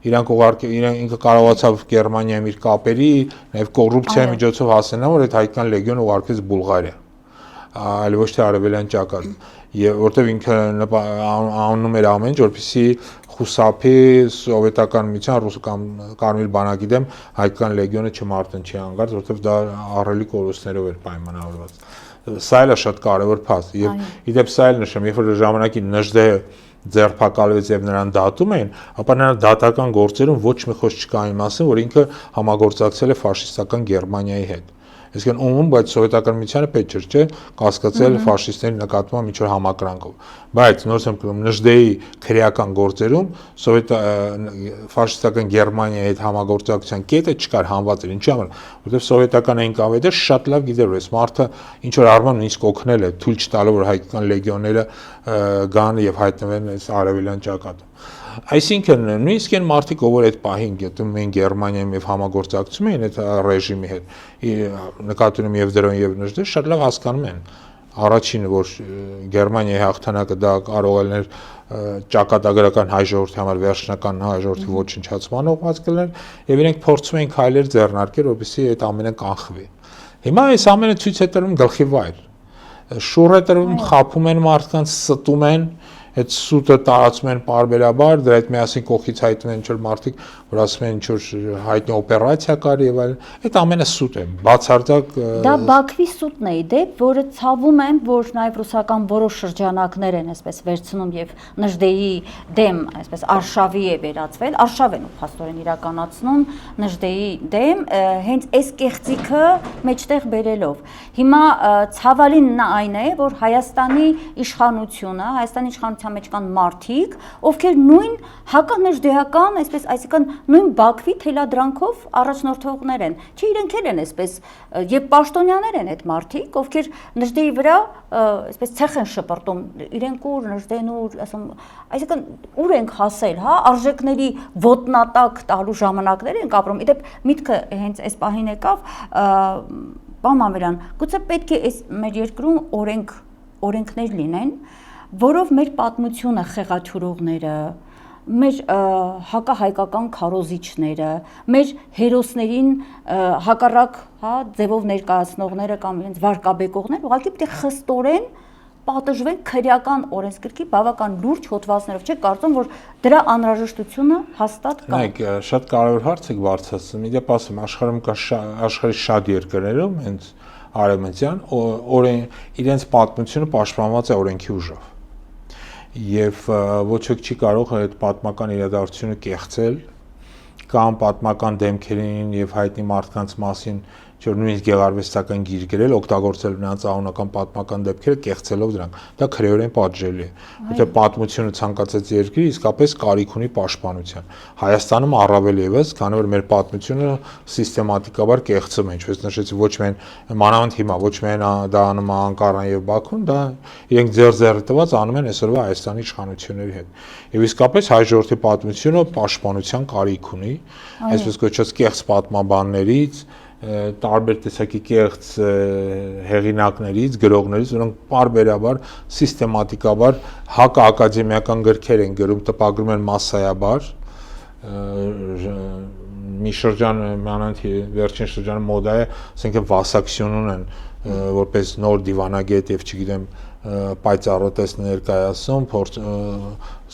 Իրանք ուղարկել, ինքը կարողացավ Գերմանիայում իր կապերի, նաև կոռուպցիայի միջոցով հասնել, որ այդ հայկական լեգիոնը ուղարկեց Բուլղարիա, այլ ոչ թե արևելյան ճակատ։ Եվ որտեվ ինքը անում էր ամեն ինչ, որպեսզի խուսափի սովետական միության ռուսական կարմիր բանակի դեմ հայկական լեգիոնը չմարտնչի հանգարց, որտեվ դա ահռելի կորուստներով էր պայմանավորված։ Սա էլ է շատ կարևոր փաստ։ Եվ իդեպ սա էլ նշեմ, երբ որ ժամանակին Նժդե ձերբակալվեց եւ նրան դատում էին, ապա նրա դատական գործերում ոչ մի խոսք չկա այն մասին, որ ինքը համագործակցել է ֆաշիստական Գերմանիայի հետ։ Այսինքն ում, բայց սովետական միությանը պետք չէր, չէ, կասկածել ֆաշիստների նկատմամբ ինչ-որ համակրանքով։ Բայց նորից եմ կրում Նժդեի քրեական գործերում ֆաշիստական Գերմանիայի հետ համագործակցության կետը չկար, հանված էր, ինչի համար, որովհետև սովետական այն կավեդը շատ լավ գիտեր, որ այս մարդը ինչ որ առման նույնիսկ օգնել է, թույլ չտալով որ հայկական լեգիոնները գան եւ հայտնվեն այս արևելյան ճակատում։ Այսինքն նույնիսկ այն մարդիկ, ով այդ պահին գտնում էին Գերմանիայում եւ համագործակցում էին այդ ռեժիմի հետ, նկատի ունեմ եւ Դրոն եւ Նժդե, շատ լավ հասկանում են։ Առաջինը, որ Գերմանիայի հաղթանակը դա կարող է լինել ճակատագրական հայ ժողովրդի համար վերջնական հայ ժողովրդի ոչնչացման ուղղված կլիներ եւ իրենք փորձում էին քայլեր ձեռնարկել, որպեսզի այդ ամենը կանխվի։ Հիմա այս ամենը ցույց է տրվում գլխի վայր։ Շուռ է տրվում, խափում են մարդկանց, ստում են, այդ սուտը տարածում են պարբերաբար, դրա հետ միասին կողքից հայտնվում են ինչ-որ մարդիկ, որ ասում են ինչ-որ հայտնի օպերացիա կար եւ այլն, այդ ամենը սուտ է, բացարձակ։ Դա Բաքվի սուտն է իդեպ, որը ցավում են, որ նաեւ ռուսական որոշ շրջանակներ են այսպես վերցնում եւ Նժդեի դեմ, այսպես արշավի է վերածվել, արշավ են ու փաստորեն իրականացնում Նժդեի դեմ, հենց այս կեղծիքը մեջտեղ բերելով։ Հիմա ցավալին այն է, որ Հայաստանի իշխանության մեջ կան մարդիկ, ովքեր նույն հականժդեհական, այսպես նույն Բաքվի թելադրանքով առաջնորդողներ են։ Չի իրենք են այսպես եւ պաշտոնյաներ են այդ մարդիկ, ովքեր Նժդեի վրա այսպես ցեխ են շպրտում, իրենք ուր Նժդեն ուր, ասում, այսինքն ուր ենք հասել, հա, արժեքների ոտնատակ տալու ժամանակներ ենք ապրում։ Իդեպ միտքը հենց այս պահին եկավ, պարոն Մամերյան, գուցե պետք է այս մեր երկրում օրենքներ լինեն, որով մեր պատմությունը խեղաթյուրողները, մեր հակահայկական քարոզիչները, մեր հերոսներին հակառակ, հա, ձևով ներկայացնողները կամ իրենց վարկաբեկողները ուղղակի պետք է խստորեն պատժվեն քրեական օրենսգրքի բավական լուրջ հոդվածներով, չէ՞ կարծում, որ դրա անհրաժեշտությունը հաստատ կա։ Նայեք, շատ կարևոր հարց եք բարձրացնում։ Իդեպ ասեմ, աշխարհում կա աշխարհի շատ երկրներում, հենց արևմտյան, իրենց պատմությունը պաշտպանված է օրենքի ուժով։ Եվ ոչ ոք չի կարող այդ պատմական իրադարձությունը կեղծել կամ պատմական դեմքերին եւ հայտնի մարդկանց մասին Չէ՞ որ նույնիսկ գեղարվեստական գիր գրել, օգտագործել նրանց անունական պատմական դեպքերը, կեղծելով դրանք։ Դա քրեորեն պատժելի է։ Որտեղ պատմությունը ցանկացած երկրի իսկապես կարիք ունի պաշտպանության։ Հայաստանում առավել եւս, քանի որ մեր պատմությունը սիստեմատիկաբար կեղծում է, ինչպես նշեցի, ոչ միայն մանավանդ հիմա, ոչ միայն դա անում է Անկարան եւ Բաքուն, դա իրենք ձեռ տված անում են այսօրվա Հայաստանի իշխանությունների հետ։ Եվ իսկապես հայ ժողովրդի պատմությունը պաշտպանության կարիք ունի, այսպես կոչված կեղծ պատմաբաններից, տարբեր տեսակի կեղծ հեղինակներից, գրողներից, որոնք պարբերաբար սիստեմատիկաբար հակաակադեմիական գրքեր են գրում, տպագրում են massայաբար, մի շրջան մանավանդ վերջին շրջանը մոդա է, ասենք վասակցիոնուն են որպես նոր դիվանագետ եւ չգիտեմ պայծառատես ներկայացում,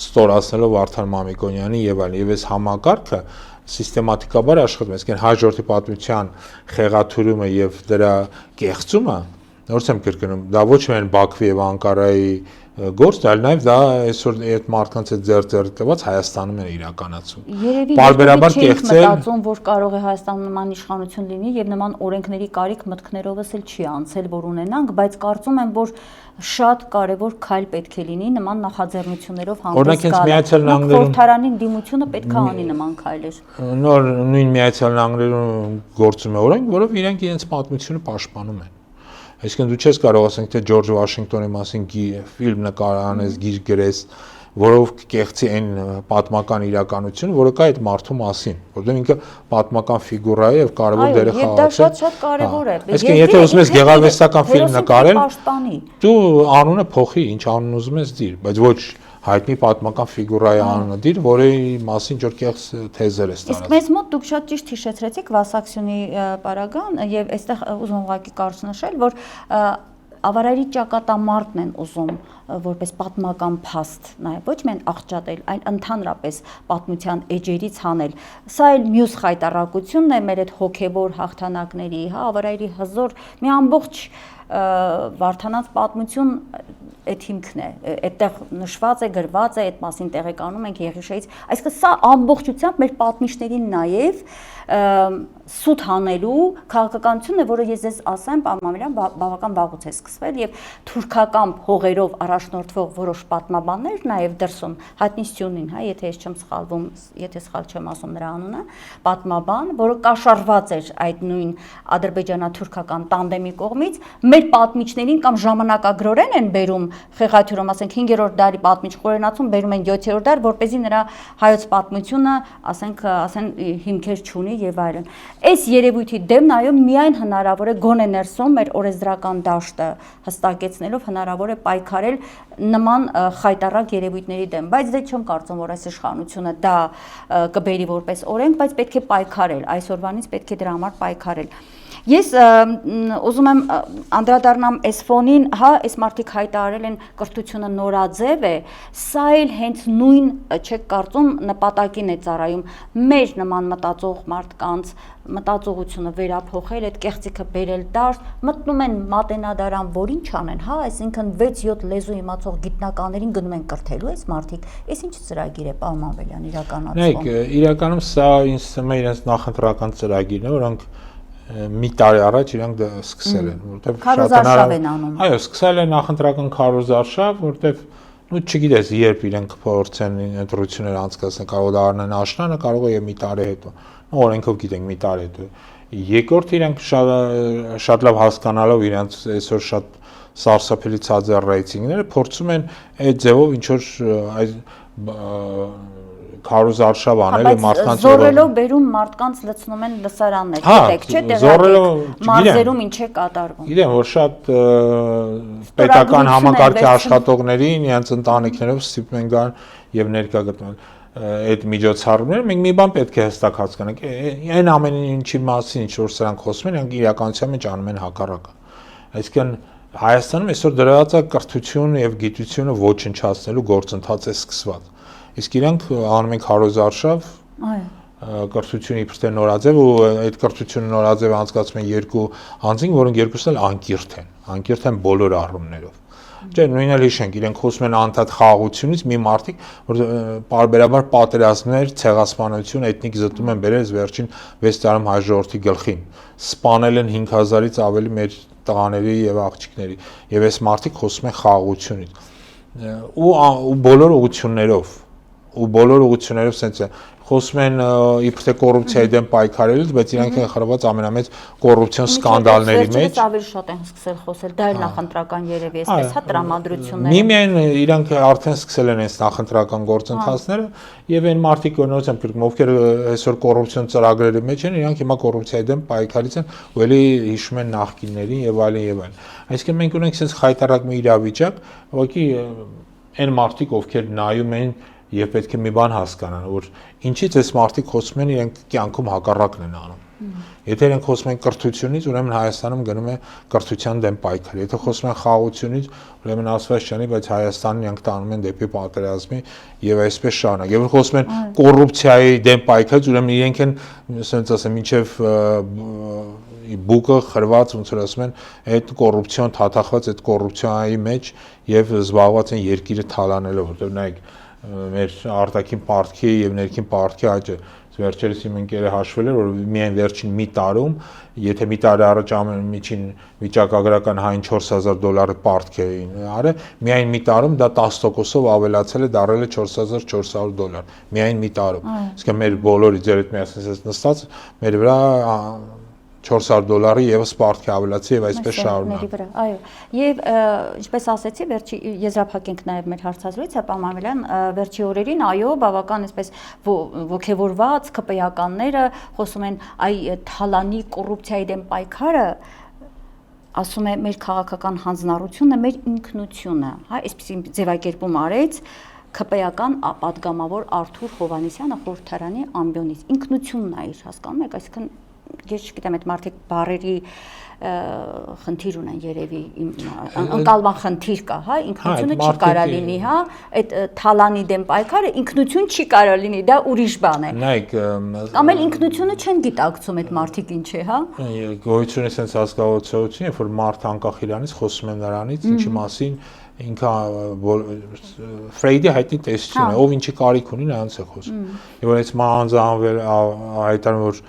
ստորացնելով Վարդան Մամիկոնյանի եւ այլն, եւ այս համակարգը սիստեմատիկաբար աշխատում է, այսինքն հայ ժողովրդի պատմության խեղաթյուրումը եւ դրա կեղծումը, նորից եմ կրկնում, դա ոչ միայն Բաքվի եւ Անկարայի գործ, այլ նաեւ դա այսօր այդ մարդկանց հետ ձեռ տված Հայաստանում է իրականացում։ Պարբերաբար կեղծել, մտածում, որ կարող է Հայաստանում նման իշխանություն լինի եւ նման օրենքների կարիք մտքներովս էլ չի անցել, որ ունենանք, բայց կարծում եմ, որ շատ կարևոր քայլ պետք է լինի նման նախաձեռնություններով հանդես գալ։ Խորհրդարանին դիմությունը պետք է անի նման քայլեր։ Նոր նույն Միացյալ Նահանգներում գործում է օրենք, որով իրենք իրենց պատմությունը պաշտպանում են։ Այսինքն դու չես կարող ասենք թե Ջորջ Վաշինգտոնի մասին ֆիլմ նկարանես, գիր գրես, որով կեղծի այն պատմական իրականություն, որը կա այդ մարդու մասին, որտեղ ինքը պատմական ֆիգուրա է եւ կարևոր դեր է խաղացել։ Այո, դա շատ կարևոր է։ Այսինքն եթե ուզում ես գեղարվեստական ֆիլմ նկարել, դու անունը փոխի, ինչ անուն ուզում ես դիր, բայց ոչ հայտնի պատմական ֆիգուրայի անունը դիր, որի մասին ինչ-որ կեղծ թեզեր է ստացել։ Իսկ մեզ մոտ դուք շատ ճիշտ հիշեցրեցիք Վասակցյոնի պարագան եւ այստեղ ուզում ուղղակի կարծ նշել, որ ավարարի ճակատամարտն են ուզում որպես պատմական փաստ նայել, ոչ միայն աղճատել, այլ ընդհանրապես պատմության էջերից հանել։ Սա էլ մյուս խայտառակությունն է մեր այդ հոգևոր հաղթանակների, հա, ավարարի հզոր մի ամբողջ Վարդանանց պատմություն այդ հիմքն է, այդտեղ նշված է, գրված է, այդ մասին տեղեկանում ենք Եղիշեից, այսինքն սա ամբողջությամբ մեր պատմիչներին նաև սուտ հանելու քաղաքականությունն է, որը ես ասեմ, պարմամիրան բավական վաղուց է սկսվել եւ թուրքական հողերով առաջնորդվող որոշ պատմաբաններ նաև դրսում հայտնի Սյունին, հա, եթե ես չեմ սխալվում, եթե սխալ չեմ ասում նրա անունը, պատմաբան, որը կաշառված էր այդ նույն ադրբեջանա-թուրքական տանդեմի կողմից, մեր պատմիչներին կամ ժամանակագրորեն են բերում խեղաթյուրում, ասենք 5-րդ դարի պատմիչ խորենացում բերում են 7-րդ դար, որպեսզի նրա հայոց պատմությունը, ասեն հիմքեր չունի եւ այլն։ Այս երևույթի դեմ նայում միայն հնարավոր է գոնե ներսում մեր օրենսդրական դաշտը հստակեցնելով հնարավոր է պայքարել նման խայտառակ երևույթների դեմ, բայց դե չեմ կարծում, որ այս իշխանությունը դա կբերի որպես օրենք, բայց պետք է պայքարել, այսօրվանից պետք է դրա համար պայքարել։ Ես ուզում եմ անդրադառնամ այս ֆոնին, հա, այս մարդիկ հայտարարել են կրթությունը նորաձև է, սա էլ հենց նույն չեք կարծում նպատակին է ծառայում մեր նման մտածող մարդկանց մտածողությունը վերափոխել, այդ կեղծիքը բերել դաշտ, մտնում են մատենադարան, որ ինչ անեն, հա, այսինքն 6-7 լեզու իմացող գիտնականներին գնում են կրթելու այս մարդիկ, այս ինչ ծրագիր է, պարոն Մանվելյան, իրականացվում։ Նայեք, իրականում սա ինձ թվում է իրենց նախընտրական ծրագիրն է, որոնք մի տարի առաջ իրանք դա սկսել են, որտեղ քարոզարշավ են անում։ Այո, սկսել են նախընտրական քարոզարշավ, որտեղ ու չգիտես երբ իրենք փորձեն ընտրություններ անցկացնել, կարող է դառնան աշնանը, կարող է եւ մի տարի հետո։ Օրենքով գիտենք մի տարի հետո։ Երկրորդ իրենք շատ լավ հասկանալով իրենց այսօր շատ սարսափելի ցածր ռեյտինգները փորձում են այդ ձևով ինչ որ այս քարոզարշավ անել է մարդկանց զորելով բերում մարդկանց լցնում են լսարաններ, գիտեք, չէ՞, տեղյակ մարզերում ինչ է կատարվում։ Գիտեմ, որ շատ պետական համակարգի աշխատողներին իրենց ընտանիքներով ստիպում են գան եւ ներկա գտնվել այդ միջոցառումները, մենք մի բան պետք է հստակ հասկանանք, այն ամեն ինչի մասին, ինչ որ սրանք խոսում են, իրենք իրականության մեջ անում են հակառակը։ Այսինքն Հայաստանում այսօր դրված է կրթություն եւ գիտությունը ոչնչացնելու գործընթաց է սկսված։ Իսկ իրանք անում են քարոզարշավ, կրթությունը իբրև թե նորաձև ու այդ կրթությունը նորաձև անցկացում են երկու անձինք, որոնք երկուսն էլ անկիրթ են բոլոր առումներով։ Չէ, նույնն էլ հիշենք, իրենք խոսում են անդադ խաղաղությունից, մի մարդիկ, որ պարբերաբար պատերազմներ, ցեղասպանություն, էթնիկ զտում են բերել վերջին 6 տարում հայ ժողովրդի գլխին։ Սպանել են 5000-ից ավելի մեր տղաների եւ աղջիկների։ Եվ այս մարդիկ խոսում են խաղաղությունից։ Ու բոլոր ուղղություններով sense է խոսում են իբր թե կոռուպցիայի դեմ պայքարելուց, բայց իրանք են խրված ամենամեծ կոռուպցիոն սկանդալների մեջ։ Ավելի շատ են սկսել խոսել, դա էլ նախընտրական երևի էսպես, հա, տրամադրությունները։ Միմիայն իրանք արդեն սկսել են այս նախընտրական գործընթացները եւ այն մարդիկ նորից եմ գրում, ովքեր այսօր կոռուպցիոն ծրագրերի մեջ են, իրանք հիմա կոռուպցիայի դեմ պայքարից են ու էլի հիշում են նախկիններին եւ այլն եւ այլն։ Այսինքն մենք ունենք sense խայտարակ մի իրավիճակ, ուղղակի այն մարդիկ, ովքեր նայում են եւ պետք է մի բան հասկանան, որ ինչից այս մարդիկ խոսում են, իրենք կյանքում հակառակն են անում։ Եթե իրենք խոսում են կրթությունից, ուրեմն Հայաստանում գնում է կրթության դեմ պայքար։ Եթե խոսում են խաղաղությունից, ուրեմն ասված չանի, բայց Հայաստանն իրենք տանում են դեպի պատերազմի եւ այսպես շարունակ։ Եվ խոսում են կոռուպցիայի դեմ պայքարից, ուրեմն իրենք են, ասենց ասեմ, մինչեւ բուկը խրված, ոնց որ ասում են, այդ կոռուպցիոն թաթախված այդ կոռուպցիայի մեջ եւ զբաղված են երկիրը թալանելով, որտեղ նայեք մեր արտաքին պարտքի եւ ներքին պարտքի աճը վերջերս իմ ընկերը հաշվել էր, որ միայն վերջին մի տարում, եթե մի տարի առաջ միջին վիճակագրական հայն $4000 պարտք էին արել, միայն մի տարում դա 10%-ով ավելացել է, դառել է $4400, միայն մի տարում։ Իսկ մեր բոլորի ձեր հետ միասին նստած մեր վրա $400 եւս պարտքի ավելացի եւ այսպես շարունակ։ Այո, եւ ինչպես ասեցի, վերջի եզրափակենք նաեւ մեր հարցազրույցը, պարոն Մամելյան, վերջի օրերին, այո, բավական այսպես ոգևորված ԿՊ-ականները խոսում են այ թալանի կոռուպցիայի դեմ պայքարը, ասում է մեր քաղաքական հանձնառությունը, մեր ինքնությունը, հա, այսպեսի ձևակերպում արեց ԿՊ-ական պատգամավոր Արթուր Հովհաննիսյանը խորհրդարանի ամբիոնից, ինքնությունն է իր, հասկանում եք, այսինքն ես չգիտեմ, այդ մարդիկ բարերի խնդիր ունեն երևի, ընկալման խնդիր կա, հա, ինքնությունը չի կարա լինի, հա, այդ թալանի դեմ պայքարը ինքնություն չի կարա լինի, դա ուրիշ բան է։ Նայեք, կամ էլ ինքնությունը չեն գիտակցում այդ մարդիկ ինչ է, հա։ Գոյություն է sense հասկացողություն, երբ որ մարդ անկախ իրանից խոսում է նրանից, ինչի մասին ինքը Ֆրեյդի հայտնի տեսություն է, ով ինչի կարիք ունի, նրանց է խոսում։ Եվ որ այս մանձանվել հայտարարում որ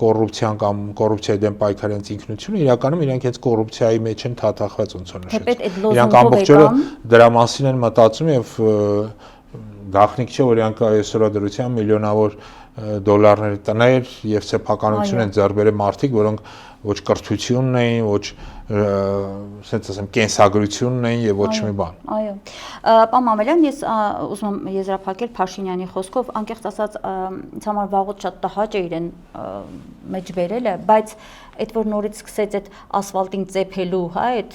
կոռուպցիան կամ կոռուպցիայի դեմ պայքարի ինքնությունը իրականում իրենք հենց կոռուպցիայի մեջ են թաթախված ոնց որ նշեց։ Իրանք ամբողջ օրը դրա մասին են մտածում եւ գաղտնիք չէ որ իրանք այսօրվա դրությամբ միլիոնավոր դոլարների տներ եւ սեփականություն են ձեռք բերել մարդիկ, որոնք ոչ կրթությունն էին, ոչ ասենց ասեմ կենսագրությունն էին եւ ոչ մի բան։ Այո։ Պարոն Մամելյան, ես ուզում եմ եզրափակել Փաշինյանի խոսքով, անկեղծ ասած, ինձ համար վաղուց շատ տհաճ է իրեն մեջ բերելը, բայց այդ որ նորից սկսեց այդ ասֆալտին ծեփելու, հա, այդ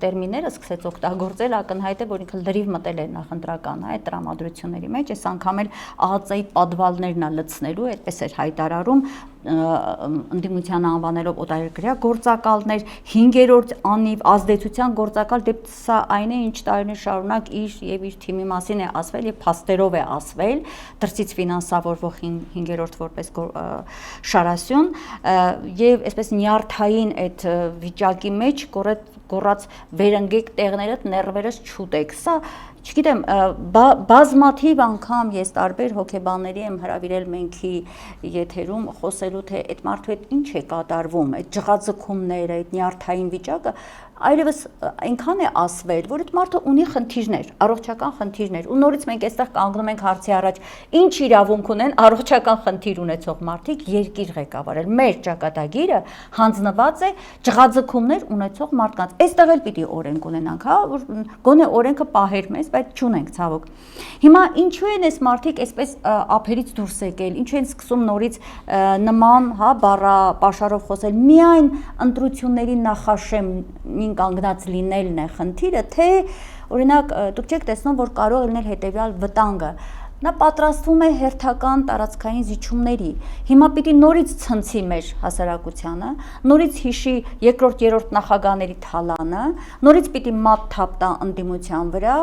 տերմինները սկսեց օգտագործել, ակնհայտ է, որ ինքը լրիվ մտել է նախընտրական, հա, այդ տրամադրությունների մեջ, այս անգամ էլ ԱԱԾ-ի պատվալներն է լցնելու, այդպես էր հայտարարում, ընդդիմության անվանելով օտարերկրյա գործակալներ, 5-րդ անիվ ազդեցության գործակալ, դե սա այն է, ինչ տարիներ շարունակ իր եւ իր թիմի մասին է ասվել եւ փաստերով է ասվել, դրսից ֆինանսավորվող 5-րդ որպես շարասյուն եւ այսպես նյարդային այդ վիճակի մեջ գոռաց վերընկեք տեղներդ ներվերս չուտեք, սա չգիտեմ, բազմաթիվ անգամ ես տարբեր հոգեբանների եմ հրավիրել մենքի եթերում խոսելու թե այդ մարդու հետ ինչ է կատարվում, այդ ջղաձգումները, այդ նյարդային վիճակը, այլևս այնքան է ասվել, որ այդ մարդը ունի խնդիրներ, առողջական խնդիրներ, ու նորից մենք այստեղ կանգնում ենք հարցի առաջ, ինչ իրավունք ունեն առողջական խնդիր ունեցող մարդիկ երկիր ղեկավարել, մեր ճակատագիրը հանձնված է ջղաձգումներ ունեցող մարդկանց, այստեղ էլ պիտի օրենք ունենանք, հա, որ գոնե օրենքը պահեր մեզ, բայց չունենք ցավոք։ Հիմա ինչու են այս մարդիկ այսպես ափերից դուրս եկել, ինչու են սկսում նորից նման, հա, բառապաշարով խոսել, միայն ընտրությունների նախաշեմին կանգնած լինելն է խնդիրը, թե օրինակ դուք չեք տեսնում, որ կարող է լինել հետևյալ վտանգը։ Նա պատրաստվում է հերթական տարածքային զիջումների։ Հիմա պիտի նորից ցնցի մեր հասարակությանը, նորից հիշի երկրորդ, երրորդ նախագահների թալանը, նորից պիտի մատ թափ տա ընդդիմության վրա,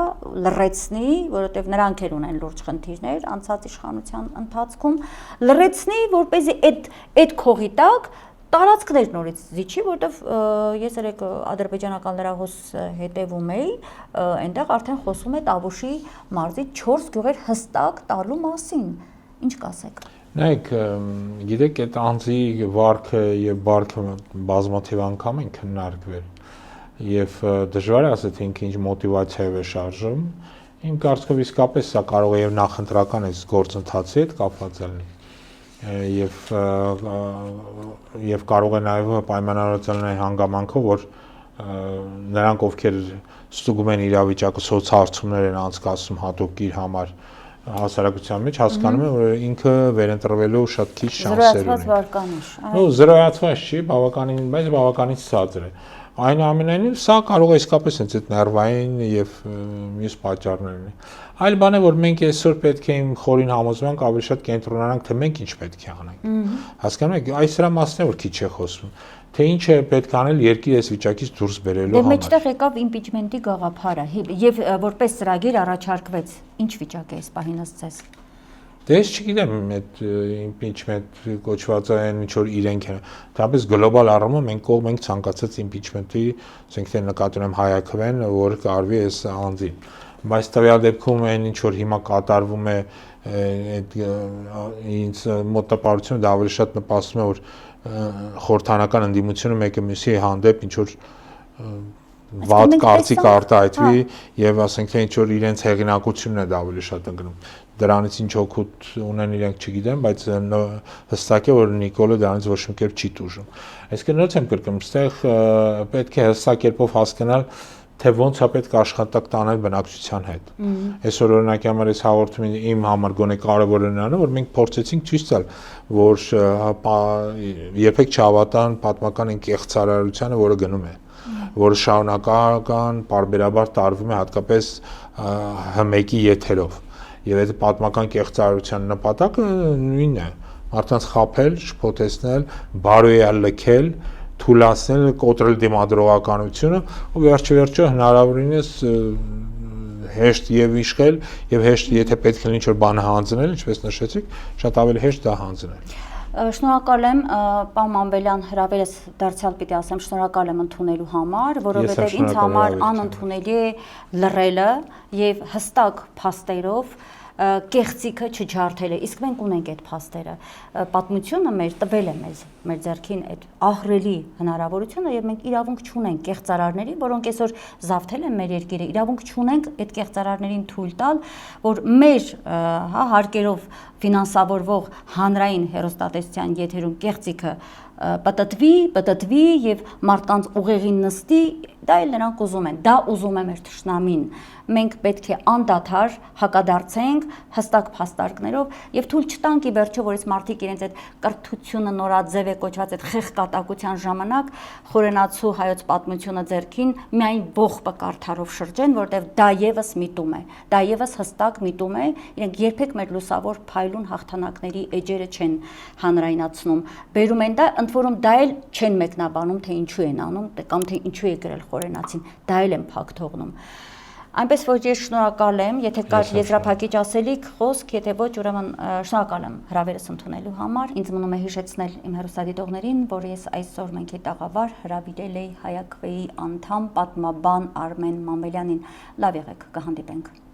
լռեցնի, որովհետև նրանք էլ ունեն լուրջ խնդիրներ անցած իշխանության ընթացքում, լռեցնի, որպեսզի այդ քողի տակ տարածքներ նորից զիջի, որտեվ ես երեք ադրբեջանական լրահոս հետևում էի, այնտեղ արդեն խոսում է Տավուշի մարզի 4 գյուղեր հստակ տալու մասին։ Ինչ կասեք։ Նայեք, գիտեք, այդ անձի վարքը եւ բարքը բազմաթիվ անգամ են քննարկվել եւ դժվար է ասել, թե ինքը ինչ մոտիվացիայով է շարժում։ Իմ կարծիքով իսկապես սա կարող է եւ նախընտրական այս գործընթացի հետ կապված լինել։ Եվ կարող է նաև պայմանավորված լինել հանգամանքով, որ նրանք, ովքեր ստուգում են իրավիճակը, սոցհարցումներ են անցկացնում հատուկ իր համար հասարակության մեջ, հասկանում են, որ ինքը վերընտրվելու շատ քիչ շանսեր ունի։ Զրոյացված վարկանիշ։ Նո, զրոյացված չի, բայց բավականին ցածր է։ Այնուամենայնիվ սա կարող է իսկապես հենց այդ ներվային եւ մյուս պատճառներ ունի։ Այլ բան է, որ մենք այսօր պետք է իմ խորին համոզմանք ավելի շատ կենտրոնանանք, թե մենք ինչ պետք է անենք։ Հասկանում եք, այս դրա մասն է, որ քիչ է խոսվում, թե ինչ է պետք անել երկրի այս վիճակից դուրս բերելու համար։ Դե մեջտեղ եկավ իմպիչմենտի գաղափարը եւ որպես ծրագիր առաջարկվեց։ Ինչ վիճակ է այս պահին ըստ ձեզ։ Դե ես չգիտեմ, այդ impeachment կոչվածը այն ինչ որ իրենք են։ Դրանից գլոբալ առումով մենք ցանկացած impeachment-ի, ասենք թե նկատի ունեմ հայակվեն, որ կարվի այս անձին։ Բայց տվյալ դեպքում այն ինչ որ հիմա կատարվում է, այդ ինձ մոտապարությունը դա ավելի շատ նպաստում է, որ խորհրդանական ընդդիմությունը մեկը մյուսի հանդեպ ինչ որ վատ կարծիք արտահայտվի եւ ասենք թե ինչ որ իրենց հեղինակությունն է դա ավելի շատ ընկնում։ Դրանից ինչ օգուտ ունեն իրենք չգիտեմ, բայց հստակ է որ Նիկոլը դրանից ոչ մի կերպ չի տուժում։ Այսինքն նույնպես եմ կրկնում, այստեղ պետք է հստակ կերպով հասկանալ թե ոնց է պետք աշխատանք տանել բնակչության հետ։ Այսօր օրինակի համար այս հաղորդումը իմ համար գոնե կարևոր է նրանը, որ մենք փորձեցինք ցույց տալ, որ երբեք չհավատան պատմական այն կեղծարարությանը, որը գնում է, որը շարունակական պարբերաբար տարվում է հատկապես Հ1-ի եթերով։ Եվ այդ պատմական կեղծարարության նպատակը նույնն է՝ մարդկանց խաբել, շփոթեցնել, բարոյալ լքել, թուլացնել, կոտրել դիմադրողականությունը ու վերջիվերջո հնարավորինս հեշտ եւ իշխել եւ հեշտ, եթե պետք է ինչ-որ բան հանձնել, ինչպես նշեցիք, շատ ավելի հեշտ դա հանձնել։ Շնորհակալ եմ, պարոն Մանվելյան, հրավերս դարձյալ պիտի ասեմ, շնորհակալ եմ ընդունելու համար, որովհետև ինձ համար անընդունելի է լռելը եւ հստակ փաստերով կեղծիքը չջարդելը, իսկ մենք ունենք այդ փաստերը, պատմությունը մեր տվել է մեր ձեռքին այդ ահռելի հնարավորությունը եւ մենք իրավունք չունենք կեղծարարների, որոնք այսօր զավթել են մեր երկիրը, իրավունք չունենք այդ կեղծարարներին թույլ տալ, որ մեր հարկերով ֆինանսավորվող հանրային հեռուստատեսության եթերում կեղծիքը պտտվի եւ մարդկանց ուղեղին նստի, դա էլ նրանք ուզում են, դա ուզում է մեր թշնամին։ Մենք պետք է անդադար հակադարձենք հստակ փաստարկներով եւ թույլ չտանք ի վերջո, որ այս մարդիկ իրենց այդ կրթությունը նորաձև է կոչված այդ խեղկատակության ժամանակ խորենացու հայոց պատմությունը ձեռքին միայն ողբը կարդարով շրջեն, որտեղ դա եւս միտում է, դա եւս հստակ միտում է, իրենք երբեք մեր լուսավոր փայլուն հաղթանակների էջերը չեն հանրայնացնում, բերում են դա, ընդ որում դա էլ չեն մեկնաբանում, թե ինչու են անում, կամ թե ինչու է գրել խորենացին, դա էլ են փակ թողնում։ Այնպես որ ես շնորհակալ եմ, եթե կար եզրափակիչ ասելիք, խոսք, եթե ոչ, ուրեմն շնորհակալ եմ հրավերս ընդունելու համար։ Ինձ մնում է հիշեցնել իմ հեռուստադիտողներին, որ ես այսօր մենքի տաղավար հրավիրել էի Հայակվեի անդամ պատմաբան Արմեն Մանվելյանին։ Լավ եղեք, կհանդիպենք։